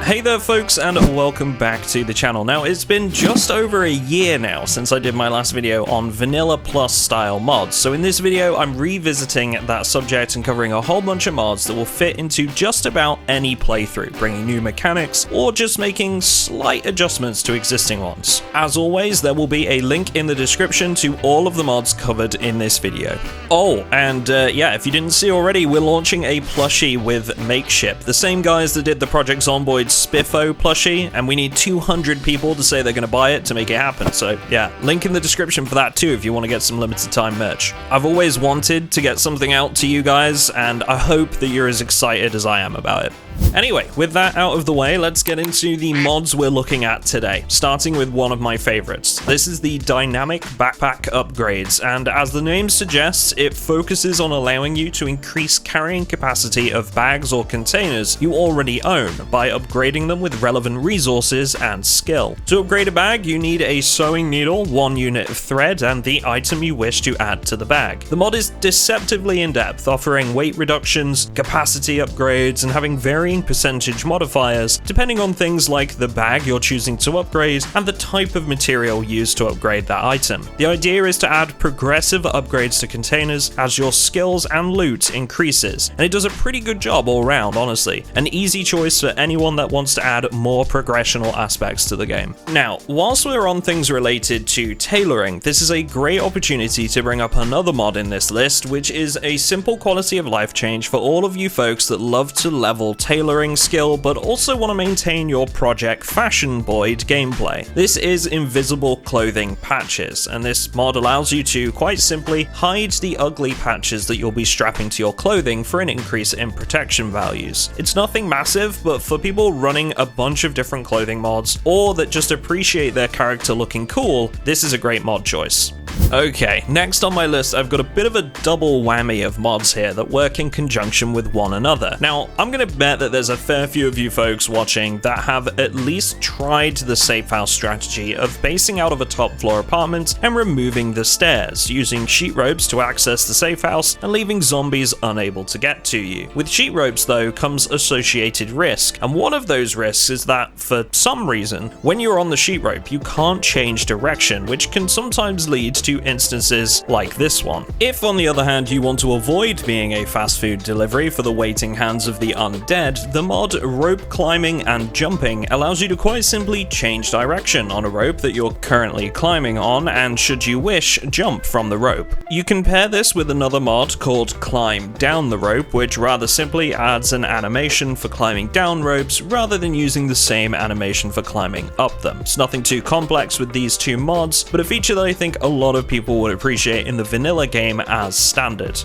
Hey there folks, and welcome back to the channel. Now, it's been just over a year now since I did my last video on vanilla plus style mods, so in this video I'm revisiting that subject and covering a whole bunch of mods that will fit into just about any playthrough, bringing new mechanics or just making slight adjustments to existing ones. As always, there will be a link in the description to all of the mods covered in this video. Oh, and yeah, if you didn't see already, we're launching a plushie with Makeship, the same guys that did the Project Zomboid Spiffo plushie, and we need 200 people to say they're going to buy it to make it happen. So yeah, link in the description for that too if you want to get some limited time merch. I've always wanted to get something out to you guys, and I hope that you're as excited as I am about it. Anyway, with that out of the way, let's get into the mods we're looking at today, starting with one of my favorites. This is the dynamic backpack upgrades, and as the name suggests, it focuses on allowing you to increase carrying capacity of bags or containers you already own by upgrading them with relevant resources and skill. To upgrade a bag, you need a sewing needle, 1 unit of thread, and the item you wish to add to the bag. The mod is deceptively in-depth, offering weight reductions, capacity upgrades, and having varying percentage modifiers depending on things like the bag you're choosing to upgrade and the type of material used to upgrade that item. The idea is to add progressive upgrades to containers as your skills and loot increases, and it does a pretty good job all around, honestly. An easy choice for anyone that wants to add more progressional aspects to the game. Now, whilst we're on things related to tailoring, this is a great opportunity to bring up another mod in this list, which is a simple quality of life change for all of you folks that love to level tailoring skill but also want to maintain your Project Zomboid gameplay. This is invisible clothing patches, and this mod allows you to quite simply hide the ugly patches that you'll be strapping to your clothing for an increase in protection values. It's nothing massive, but for people running a bunch of different clothing mods or that just appreciate their character looking cool, this is a great mod choice. Okay, next on my list I've got a bit of a double whammy of mods here that work in conjunction with one another. Now, I'm gonna bet that there's a fair few of you folks watching that have at least tried the safe house strategy of basing out of a top floor apartment and removing the stairs, using sheet ropes to access the safe house and leaving zombies unable to get to you. With sheet ropes though comes associated risk, and one of those risks is that for some reason, when you're on the sheet rope you can't change direction, which can sometimes lead to instances like this one. If on the other hand you want to avoid being a fast food delivery for the waiting hands of the undead, the mod Rope Climbing and Jumping allows you to quite simply change direction on a rope that you're currently climbing on, and should you wish, jump from the rope. You can pair this with another mod called Climb Down the Rope, which rather simply adds an animation for climbing down ropes rather than using the same animation for climbing up them. It's nothing too complex with these two mods, but a feature that I think a lot of people would appreciate in the vanilla game as standard.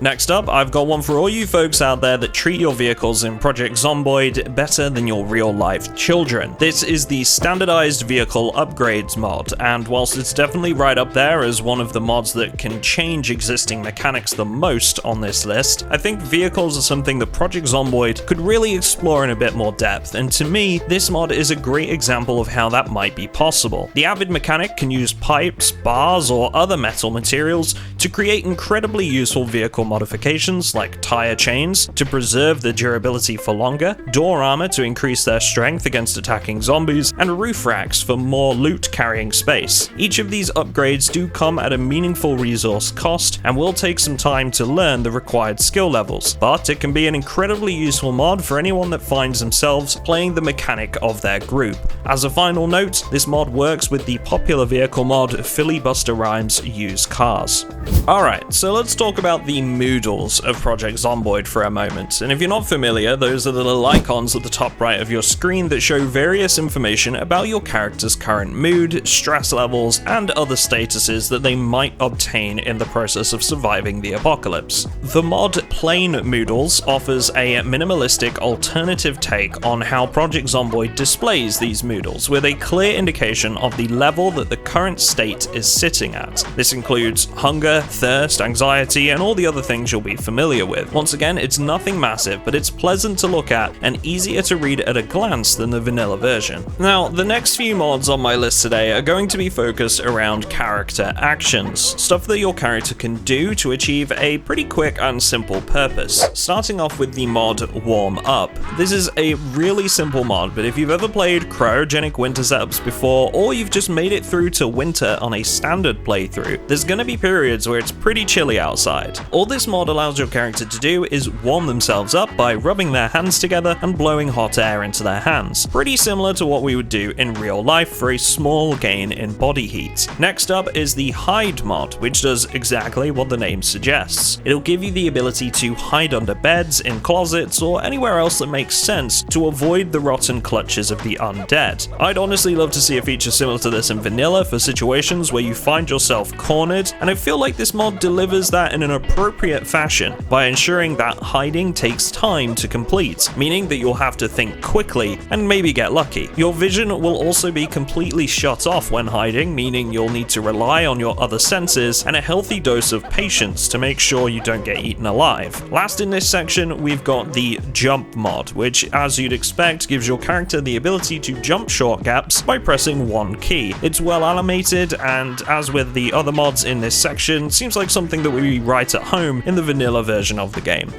Next up, I've got one for all you folks out there that treat your vehicles in Project Zomboid better than your real-life children. This is the standardized vehicle upgrades mod, and whilst it's definitely right up there as one of the mods that can change existing mechanics the most on this list, I think vehicles are something that Project Zomboid could really explore in a bit more depth, and to me, this mod is a great example of how that might be possible. The Avid mechanic can use pipes, bars, or other metal materials to create incredibly useful vehicle modifications like tire chains to preserve the durability for longer, door armor to increase their strength against attacking zombies, and roof racks for more loot carrying space. Each of these upgrades do come at a meaningful resource cost and will take some time to learn the required skill levels, but it can be an incredibly useful mod for anyone that finds themselves playing the mechanic of their group. As a final note, this mod works with the popular vehicle mod Filibuster Rhymes Use Cars. Alright, so let's talk about the moodles of Project Zomboid for a moment, and if you're not familiar, those are the little icons at the top right of your screen that show various information about your character's current mood, stress levels, and other statuses that they might obtain in the process of surviving the apocalypse. The mod Plain Moodles offers a minimalistic alternative take on how Project Zomboid displays these moodles, with a clear indication of the level that the current state is sitting at. This includes hunger, thirst, anxiety, and all the other things you'll be familiar with. Once again, it's nothing massive, but it's pleasant to look at and easier to read at a glance than the vanilla version. Now, the next few mods on my list today are going to be focused around character actions, stuff that your character can do to achieve a pretty quick and simple purpose. Starting off with the mod Warm Up. This is a really simple mod, but if you've ever played cryogenic winter setups before, or you've just made it through to winter on a standard playthrough, there's gonna be periods where it's pretty chilly outside. All this mod allows your character to do is warm themselves up by rubbing their hands together and blowing hot air into their hands. Pretty similar to what we would do in real life for a small gain in body heat. Next up is the Hide mod, which does exactly what the name suggests. It'll give you the ability to hide under beds, in closets, or anywhere else that makes sense to avoid the rotten clutches of the undead. I'd honestly love to see a feature similar to this in vanilla for situations where you find yourself cornered, and I feel like this mod delivers that in an appropriate fashion by ensuring that hiding takes time to complete, meaning that you'll have to think quickly and maybe get lucky. Your vision will also be completely shut off when hiding, meaning you'll need to rely on your other senses and a healthy dose of patience to make sure you don't get eaten alive. Last in this section, we've got the Jump mod, which, as you'd expect, gives your character the ability to jump short gaps by pressing one key. It's well animated, and as with the other mods in this section, seems like something that would be right at home in the vanilla version of the game.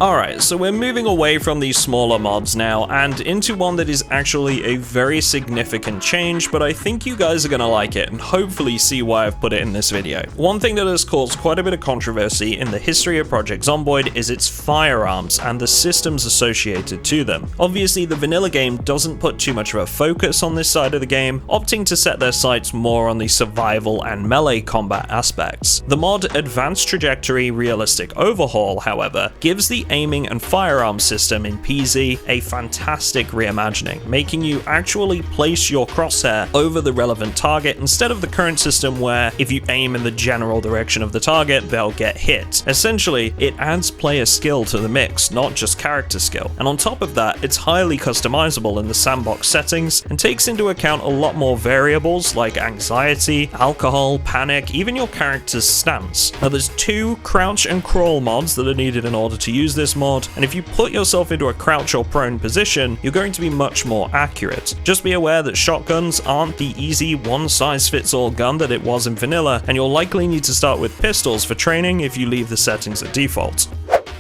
Alright, so we're moving away from these smaller mods now and into one that is actually a very significant change, but I think you guys are gonna like it and hopefully see why I've put it in this video. One thing that has caused quite a bit of controversy in the history of Project Zomboid is its firearms and the systems associated to them. Obviously, the vanilla game doesn't put too much of a focus on this side of the game, opting to set their sights more on the survival and melee combat aspects. The mod Advanced Trajectory Realistic Overhaul, however, gives the aiming and firearm system in PZ a fantastic reimagining, making you actually place your crosshair over the relevant target instead of the current system where if you aim in the general direction of the target, they'll get hit. Essentially, it adds player skill to the mix, not just character skill. And on top of that, it's highly customizable in the sandbox settings and takes into account a lot more variables like anxiety, alcohol, panic, even your character's stance. Now, there's two crouch and crawl mods that are needed in order to use this mod, and if you put yourself into a crouch or prone position, you're going to be much more accurate. Just be aware that shotguns aren't the easy one-size-fits-all gun that it was in vanilla, and you'll likely need to start with pistols for training if you leave the settings at default.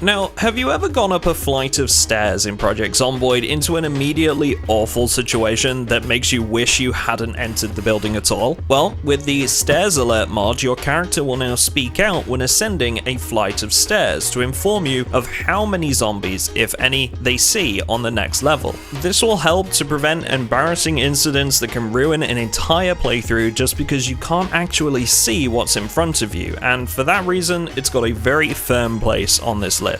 Now, have you ever gone up a flight of stairs in Project Zomboid into an immediately awful situation that makes you wish you hadn't entered the building at all? Well, with the Stairs Alert mod, your character will now speak out when ascending a flight of stairs to inform you of how many zombies, if any, they see on the next level. This will help to prevent embarrassing incidents that can ruin an entire playthrough just because you can't actually see what's in front of you, and for that reason, it's got a very firm place on this list.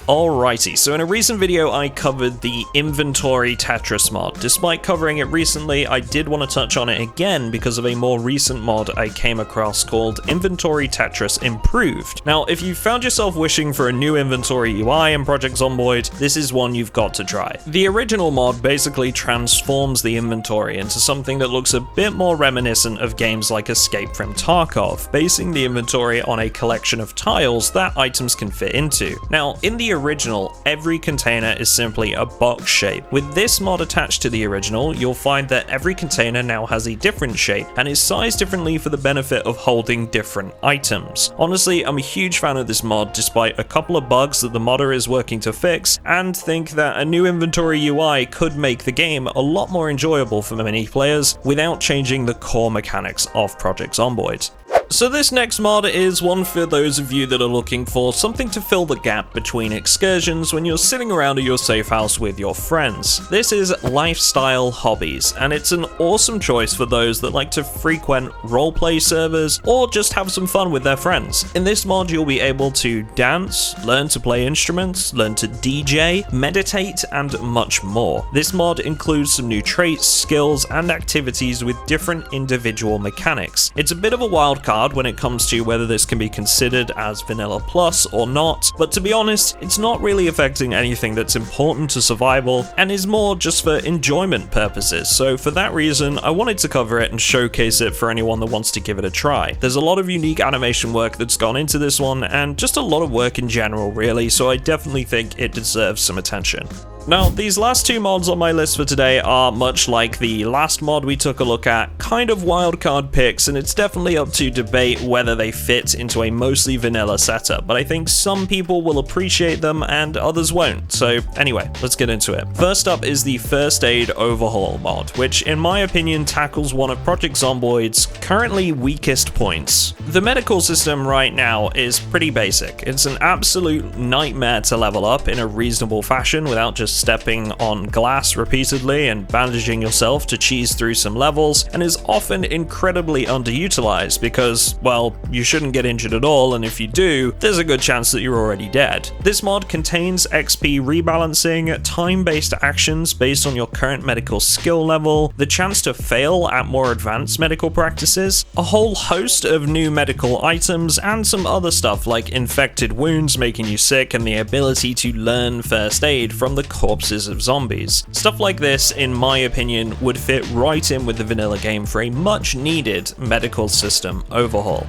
Alrighty, so in a recent video I covered the Inventory Tetris mod. Despite covering it recently, I did want to touch on it again because of a more recent mod I came across called Inventory Tetris Improved. Now, if you found yourself wishing for a new inventory UI in Project Zomboid, this is one you've got to try. The original mod basically transforms the inventory into something that looks a bit more reminiscent of games like Escape from Tarkov, basing the inventory on a collection of tiles that items can fit into. Now, in the original, every container is simply a box shape. With this mod attached to the original, you'll find that every container now has a different shape and is sized differently for the benefit of holding different items. Honestly, I'm a huge fan of this mod despite a couple of bugs that the modder is working to fix, and think that a new inventory UI could make the game a lot more enjoyable for many players without changing the core mechanics of Project Zomboid. So this next mod is one for those of you that are looking for something to fill the gap between excursions when you're sitting around at your safe house with your friends. This is Lifestyle Hobbies, and it's an awesome choice for those that like to frequent roleplay servers or just have some fun with their friends. In this mod, you'll be able to dance, learn to play instruments, learn to DJ, meditate, and much more. This mod includes some new traits, skills, and activities with different individual mechanics. It's a bit of a wild card card when it comes to whether this can be considered as Vanilla Plus or not, but to be honest, it's not really affecting anything that's important to survival and is more just for enjoyment purposes. So for that reason, I wanted to cover it and showcase it for anyone that wants to give it a try. There's a lot of unique animation work that's gone into this one and just a lot of work in general really, so I definitely think it deserves some attention. Now, these last two mods on my list for today are much like the last mod we took a look at, kind of wildcard picks, and it's definitely up to debate whether they fit into a mostly vanilla setup, but I think some people will appreciate them and others won't. So anyway, let's get into it. First up is the First Aid Overhaul mod, which in my opinion tackles one of Project Zomboid's currently weakest points. The medical system right now is pretty basic. It's an absolute nightmare to level up in a reasonable fashion without just stepping on glass repeatedly and bandaging yourself to cheese through some levels, and is often incredibly underutilized because, well, you shouldn't get injured at all, and if you do, there's a good chance that you're already dead. This mod contains XP rebalancing, time-based actions based on your current medical skill level, the chance to fail at more advanced medical practices, a whole host of new medical items, and some other stuff like infected wounds making you sick and the ability to learn first aid from the corpses of zombies. Stuff like this, in my opinion, would fit right in with the vanilla game for a much needed medical system overhaul.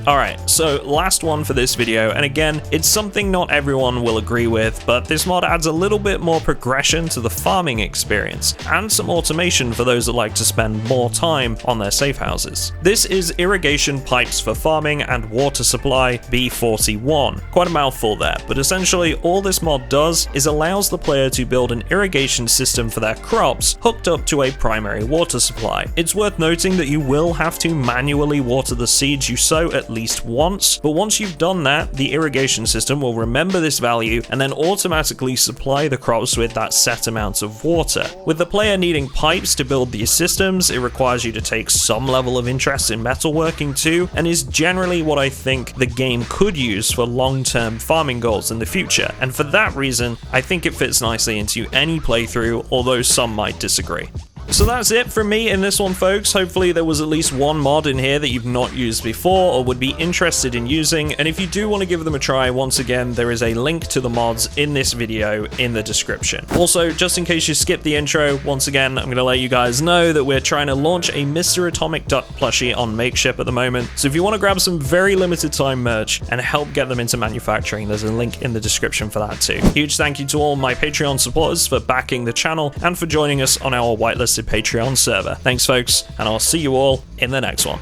Alright, so last one for this video, and again, it's something not everyone will agree with, but this mod adds a little bit more progression to the farming experience, and some automation for those that like to spend more time on their safe houses. This is Irrigation Pipes for Farming and Water Supply B41. Quite a mouthful there, but essentially all this mod does is allows the player to build an irrigation system for their crops hooked up to a primary water supply. It's worth noting that you will have to manually water the seeds you sow at least once, but once you've done that, the irrigation system will remember this value and then automatically supply the crops with that set amount of water. With the player needing pipes to build these systems, it requires you to take some level of interest in metalworking too, and is generally what I think the game could use for long-term farming goals in the future, and for that reason, I think it fits nicely into any playthrough, although some might disagree. So that's it from me in this one, folks. Hopefully there was at least one mod in here that you've not used before or would be interested in using, and if you do want to give them a try, once again, there is a link to the mods in this video in the description. Also, just in case you skipped the intro, once again, I'm going to let you guys know that we're trying to launch a MrAtomicDuck plushie on Makeship at the moment, so if you want to grab some very limited time merch and help get them into manufacturing, there's a link in the description for that too. Huge thank you to all my Patreon supporters for backing the channel and for joining us on our whitelisted Patreon server. Thanks folks, and I'll see you all in the next one.